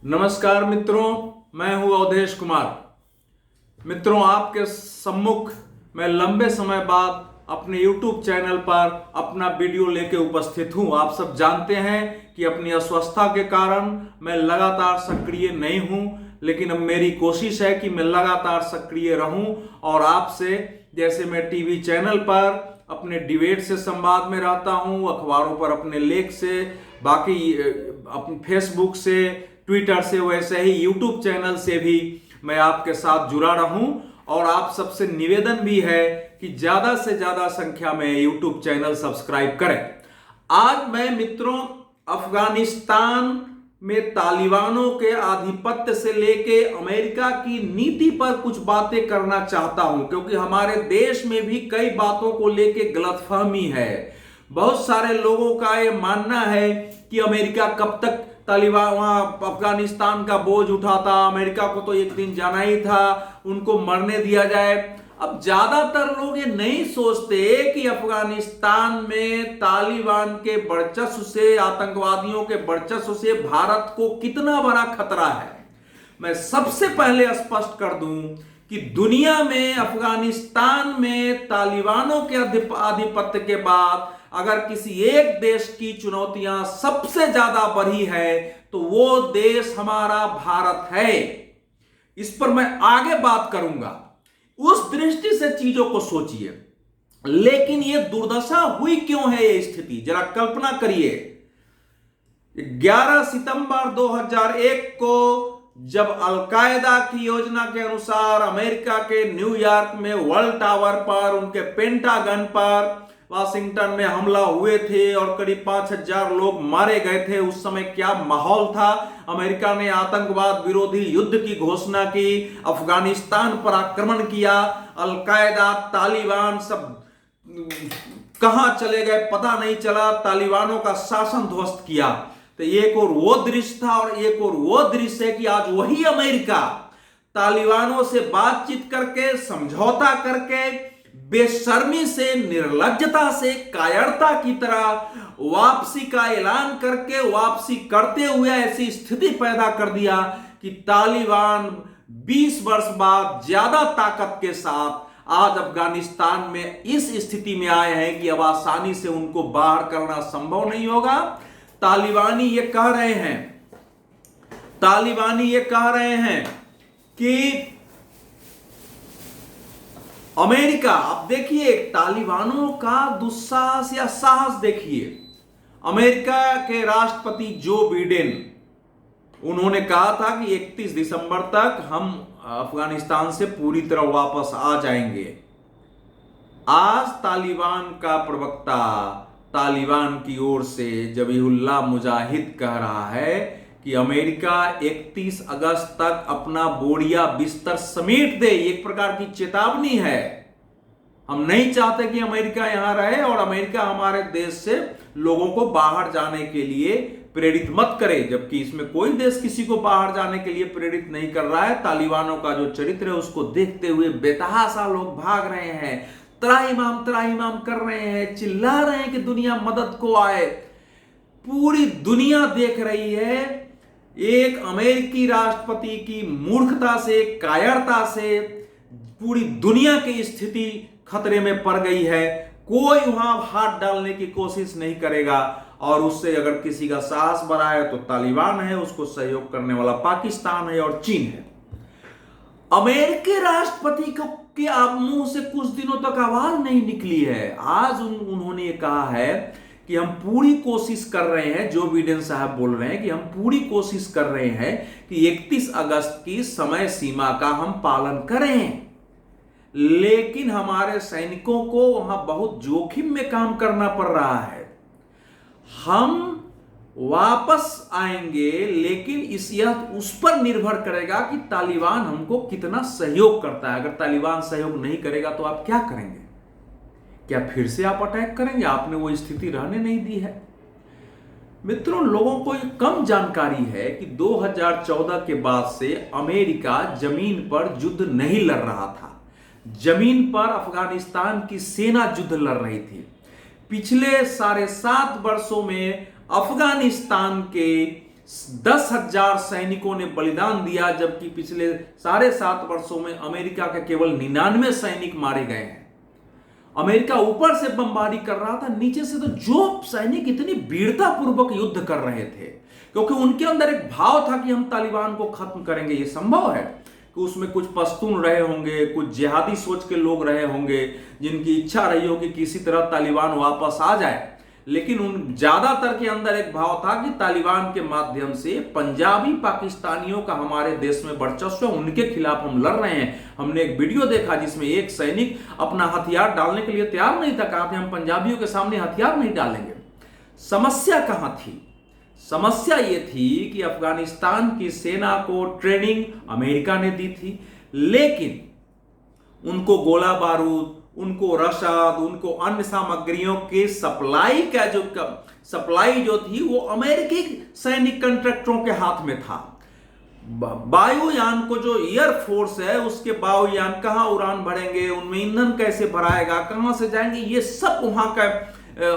नमस्कार मित्रों, मैं हूं अवधेश कुमार। मित्रों, आपके सम्मुख मैं लंबे समय बाद अपने YouTube चैनल पर अपना वीडियो लेके उपस्थित हूं। आप सब जानते हैं कि अपनी अस्वस्थता के कारण मैं लगातार सक्रिय नहीं हूं, लेकिन अब मेरी कोशिश है कि मैं लगातार सक्रिय रहूं और आपसे, जैसे मैं टीवी चैनल पर अपने डिबेट से संवाद में रहता हूं, अखबारों पर अपने लेख से, बाकी अपने फेसबुक से, ट्विटर से, वैसे ही यूट्यूब चैनल से भी मैं आपके साथ जुड़ा रहूं। और आप सबसे निवेदन भी है कि ज्यादा से ज्यादा संख्या में यूट्यूब चैनल सब्सक्राइब करें। आज मैं मित्रों अफगानिस्तान में तालिबानों के आधिपत्य से लेके अमेरिका की नीति पर कुछ बातें करना चाहता हूं, क्योंकि हमारे देश में भी कई बातों को लेके गलतफहमी है। बहुत सारे लोगों का ये मानना है कि अमेरिका कब तक तालिबान वहां अफगानिस्तान का बोझ उठाता, अमेरिका को तो एक दिन जाना ही था, उनको मरने दिया जाए। अब ज्यादातर लोग ये नहीं सोचते कि अफगानिस्तान में तालिबान के वर्चस्व से, आतंकवादियों के वर्चस्व से भारत को कितना बड़ा खतरा है। मैं सबसे पहले स्पष्ट कर दूं कि दुनिया में अफगानिस्तान में तालिबानों के आधिपत्य के बाद अगर किसी एक देश की चुनौतियां सबसे ज्यादा बढ़ी है तो वो देश हमारा भारत है। इस पर मैं आगे बात करूंगा। उस दृष्टि से चीजों को सोचिए। लेकिन ये दुर्दशा हुई क्यों है, ये स्थिति जरा कल्पना करिए। 11 सितंबर 2001 को जब अलकायदा की योजना के अनुसार अमेरिका के न्यूयॉर्क में वर्ल्ड टावर पर, उनके पेंटागन पर, वाशिंगटन में हमला हुए थे और करीब 5000 लोग मारे गए थे, उस समय क्या माहौल था। अमेरिका ने आतंकवाद विरोधी युद्ध की घोषणा की, अफगानिस्तान पर आक्रमण किया, अलकायदा, तालिबान सब कहां चले गए पता नहीं चला, तालिबानों का शासन ध्वस्त किया। तो एक और वो दृश्य था और एक और वो दृश्य है कि आज वही अमेरिका तालिबानों से बातचीत करके, समझौता करके, बेशर्मी से, निर्लज्जता से, कायरता की तरह वापसी का ऐलान करके वापसी करते हुए ऐसी स्थिति पैदा कर दिया कि तालिबान 20 वर्ष बाद ज्यादा ताकत के साथ आज अफगानिस्तान में इस स्थिति में आए हैं कि अब आसानी से उनको बाहर करना संभव नहीं होगा। तालिबानी ये कह रहे हैं कि अमेरिका, अब देखिए तालिबानों का दुस्साहस या साहस देखिए। अमेरिका के राष्ट्रपति जो बिडेन, उन्होंने कहा था कि 31 दिसंबर तक हम अफगानिस्तान से पूरी तरह वापस आ जाएंगे। आज तालिबान का प्रवक्ता तालिबान की ओर से जबीहुल्लाह मुजाहिद कह रहा है कि अमेरिका 31 अगस्त तक अपना बोरिया बिस्तर समेट दे। एक प्रकार की चेतावनी है। हम नहीं चाहते कि अमेरिका यहां रहे और अमेरिका हमारे देश से लोगों को बाहर जाने के लिए प्रेरित मत करे, जबकि इसमें कोई देश किसी को बाहर जाने के लिए प्रेरित नहीं कर रहा है। तालिबानों का जो चरित्र है उसको देखते हुए बेतहाशा लोग भाग रहे हैं, त्राहिमाम कर रहे हैं, चिल्ला रहे हैं कि दुनिया मदद को आए। पूरी दुनिया देख रही है एक अमेरिकी राष्ट्रपति की मूर्खता से, कायरता से पूरी दुनिया की स्थिति खतरे में पड़ गई है। कोई वहां हाथ डालने की कोशिश नहीं करेगा और उससे अगर किसी का साहस बढ़ा है तो तालिबान है, उसको सहयोग करने वाला पाकिस्तान है और चीन है। अमेरिकी राष्ट्रपति को के मुंह से कुछ दिनों तक आवाज नहीं निकली है। आज उन्होंने ये कहा है कि हम पूरी कोशिश कर रहे हैं, जो बिडेन साहब बोल रहे हैं कि हम पूरी कोशिश कर रहे हैं कि 31 अगस्त की समय सीमा का हम पालन करें, लेकिन हमारे सैनिकों को वहां बहुत जोखिम में काम करना पड़ रहा है। हम वापस आएंगे, लेकिन यह उस पर निर्भर करेगा कि तालिबान हमको कितना सहयोग करता है। अगर तालिबान सहयोग नहीं करेगा तो आप क्या करेंगे? क्या फिर से आप अटैक करेंगे? आपने वो स्थिति रहने नहीं दी है। मित्रों, लोगों को ये कम जानकारी है कि 2014 के बाद से अमेरिका जमीन पर युद्ध नहीं लड़ रहा था। जमीन पर अफगानिस्तान की सेना युद्ध लड़ रही थी। पिछले 7.5 वर्षों में अफगानिस्तान के 10,000 सैनिकों ने बलिदान दिया, जबकि पिछले 7.5 वर्षों में अमेरिका के केवल 99 सैनिक मारे गए हैं। अमेरिका ऊपर से बमबारी कर रहा था, नीचे से तो जो सैनिक इतनी वीरता पूर्वक युद्ध कर रहे थे, क्योंकि उनके अंदर एक भाव था कि हम तालिबान को खत्म करेंगे। यह संभव है कि उसमें कुछ पश्तून रहे होंगे, कुछ जिहादी सोच के लोग रहे होंगे, जिनकी इच्छा रही होगी कि किसी तरह तालिबान वापस आ जाए, लेकिन उन ज्यादातर के अंदर एक भाव था कि तालिबान के माध्यम से पंजाबी पाकिस्तानियों का हमारे देश में वर्चस्व है, उनके खिलाफ हम लड़ रहे हैं। हमने एक वीडियो देखा जिसमें एक सैनिक अपना हथियार डालने के लिए तैयार नहीं था, कहा था हम पंजाबियों के सामने हथियार नहीं डालेंगे। समस्या कहां थी? समस्या यह थी कि अफगानिस्तान की सेना को ट्रेनिंग अमेरिका ने दी थी, लेकिन उनको गोला बारूद, उनको रसद, उनको अन्य सामग्रियों के सप्लाई जो थी वो अमेरिकी सैनिक कंट्रैक्टरों के हाथ में था। वायुयान को, जो एयरफोर्स है, उसके वायुयान कहां उड़ान भरेंगे, उनमें ईंधन कैसे भराएगा, कहां से जाएंगे, ये सब वहां का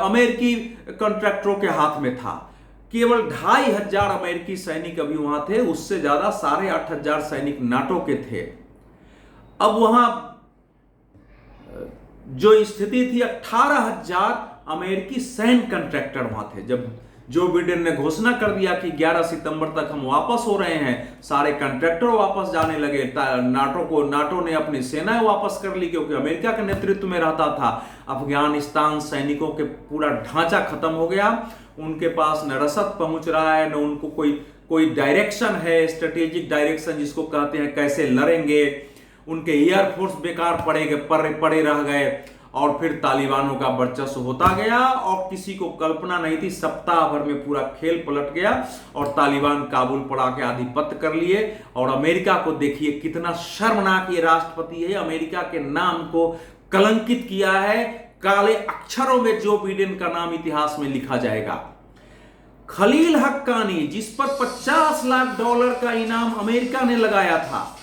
अमेरिकी कंट्रैक्टरों के हाथ में था। केवल 2,500 अमेरिकी सैनिक अभी वहां थे, उससे ज्यादा 8,500 सैनिक नाटो के थे। अब वहां जो स्थिति थी, 18,000 अमेरिकी सैन्य कंट्रैक्टर वहां थे। जब जो बिडेन ने घोषणा कर दिया कि 11 सितंबर तक हम वापस हो रहे हैं, सारे कंट्रैक्टर वापस जाने लगे। नाटो ने अपनी सेनाएं वापस कर ली, क्योंकि अमेरिका के नेतृत्व में रहता था। अफगानिस्तान सैनिकों के पूरा ढांचा खत्म हो गया, उनके पास न रसद पहुंच रहा है, न उनको कोई डायरेक्शन है, स्ट्रेटेजिक डायरेक्शन जिसको कहते हैं, कैसे लड़ेंगे। उनके एयरफोर्स बेकार पड़े रह गए, और फिर तालिबानों का वर्चस्व होता गया, और किसी को कल्पना नहीं थी, सप्ताह भर में पूरा खेल पलट गया और तालिबान काबुल पड़ा के आधिपत्य कर लिए। और अमेरिका को देखिए कितना शर्मनाक ये राष्ट्रपति है, अमेरिका के नाम को कलंकित किया है। काले अक्षरों में जो बिडेन का नाम इतिहास में लिखा जाएगा। खलील हक्कानी, जिस पर $50 लाख का इनाम अमेरिका ने लगाया था,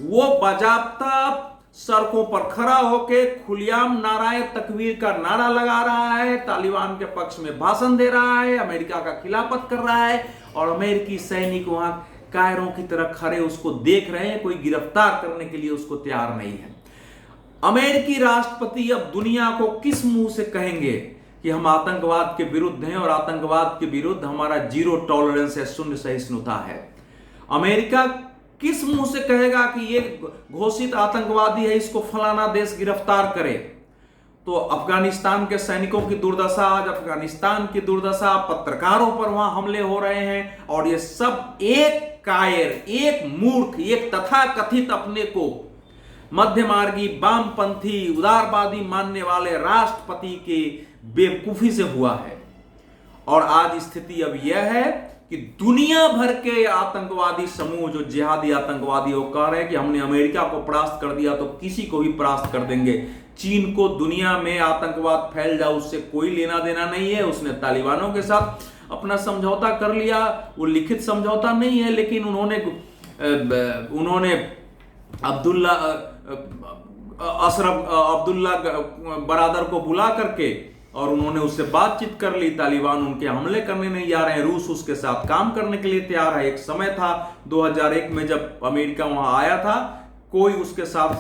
वो बाजाबता सड़कों पर खड़ा होकर खुलेआम नाराए तकबीर का नारा लगा रहा है, तालिबान के पक्ष में भाषण दे रहा है, अमेरिका का खिलाफत कर रहा है, और अमेरिकी सैनिक वहां कायरों की तरह खड़े उसको देख रहे हैं, कोई गिरफ्तार करने के लिए उसको तैयार नहीं है। अमेरिकी राष्ट्रपति अब दुनिया को किस मुंह से कहेंगे कि हम आतंकवाद के विरुद्ध हैं, और आतंकवाद के विरुद्ध हमारा 0 टॉलरेंस है, शून्य सहिष्णुता है। अमेरिका किस मुंह से कहेगा कि ये घोषित आतंकवादी है, इसको फलाना देश गिरफ्तार करे। तो अफगानिस्तान के सैनिकों की दुर्दशा, आज अफगानिस्तान की दुर्दशा, पत्रकारों पर वहां हमले हो रहे हैं, और ये सब एक कायर, एक मूर्ख, एक तथाकथित अपने को मध्यमार्गी, वामपंथी, उदारवादी मानने वाले राष्ट्रपति के बेवकूफी से हुआ है। और आज स्थिति अब यह है कि दुनिया भर के आतंकवादी समूह, जो जिहादी आतंकवादी, वो कह रहे हैं कि हमने अमेरिका को परास्त कर दिया तो किसी को भी परास्त कर देंगे। चीन को दुनिया में आतंकवाद फैल जाए उससे कोई लेना देना नहीं है। उसने तालिबानों के साथ अपना समझौता कर लिया, वो लिखित समझौता नहीं है, लेकिन उन्होंने अब्दुल्ला बरादर को बुला करके और उन्होंने उससे बातचीत कर ली। तालिबान उनके हमले करने नहीं जा रहे हैं, रूस उसके साथ काम करने के लिए तैयार है। एक समय था 2001 में जब अमेरिका वहां आया था, कोई उसके साथ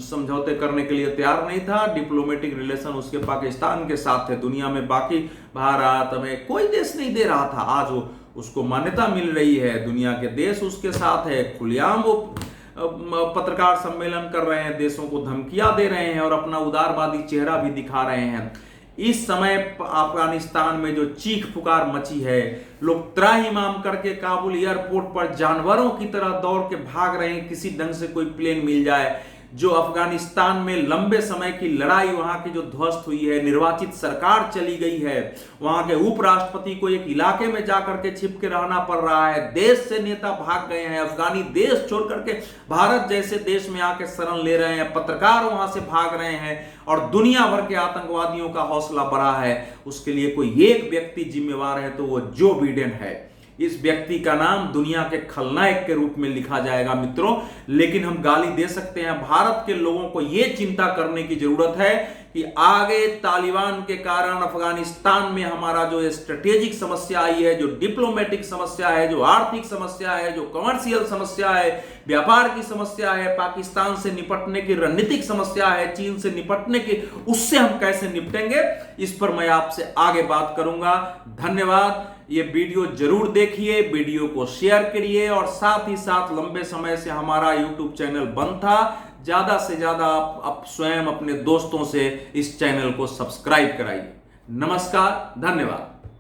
समझौते करने के लिए तैयार नहीं था। डिप्लोमेटिक रिलेशन उसके पाकिस्तान के साथ थे, दुनिया में बाकी भारत में कोई देश नहीं दे रहा था। आज वो उसको मान्यता मिल रही है, दुनिया के देश उसके साथ है। खुलेआम वो पत्रकार सम्मेलन कर रहे हैं, देशों को धमकियां दे रहे हैं और अपना उदारवादी चेहरा भी दिखा रहे हैं। इस समय अफगानिस्तान में जो चीख पुकार मची है, लोग त्राहिमाम करके काबुल एयरपोर्ट पर जानवरों की तरह दौड़ के भाग रहे हैं, किसी ढंग से कोई प्लेन मिल जाए। जो अफगानिस्तान में लंबे समय की लड़ाई वहां की जो ध्वस्त हुई है, निर्वाचित सरकार चली गई है, वहां के उपराष्ट्रपति को एक इलाके में जाकर के छिप के रहना पड़ रहा है, देश से नेता भाग गए हैं, अफगानी देश छोड़ करके भारत जैसे देश में आके शरण ले रहे हैं, पत्रकार वहां से भाग रहे हैं और दुनिया भर के आतंकवादियों का हौसला बढ़ा है। उसके लिए कोई एक व्यक्ति जिम्मेवार है तो वो जो बिडेन है। इस व्यक्ति का नाम दुनिया के खलनायक के रूप में लिखा जाएगा मित्रों। लेकिन हम गाली दे सकते हैं, भारत के लोगों को यह चिंता करने की जरूरत है कि आगे तालिबान के कारण अफगानिस्तान में हमारा जो स्ट्रेटेजिक समस्या आई है, जो डिप्लोमेटिक समस्या है, जो आर्थिक समस्या है, जो कमर्शियल समस्या है, व्यापार की समस्या है, पाकिस्तान से निपटने की रणनीतिक समस्या है, चीन से निपटने की, उससे हम कैसे निपटेंगे, इस पर मैं आपसे आगे बात करूंगा। धन्यवाद। ये वीडियो जरूर देखिए, वीडियो को शेयर करिए और साथ ही साथ लंबे समय से हमारा YouTube चैनल बंद था, ज्यादा से ज्यादा आप स्वयं अपने दोस्तों से इस चैनल को सब्सक्राइब कराइए। नमस्कार, धन्यवाद।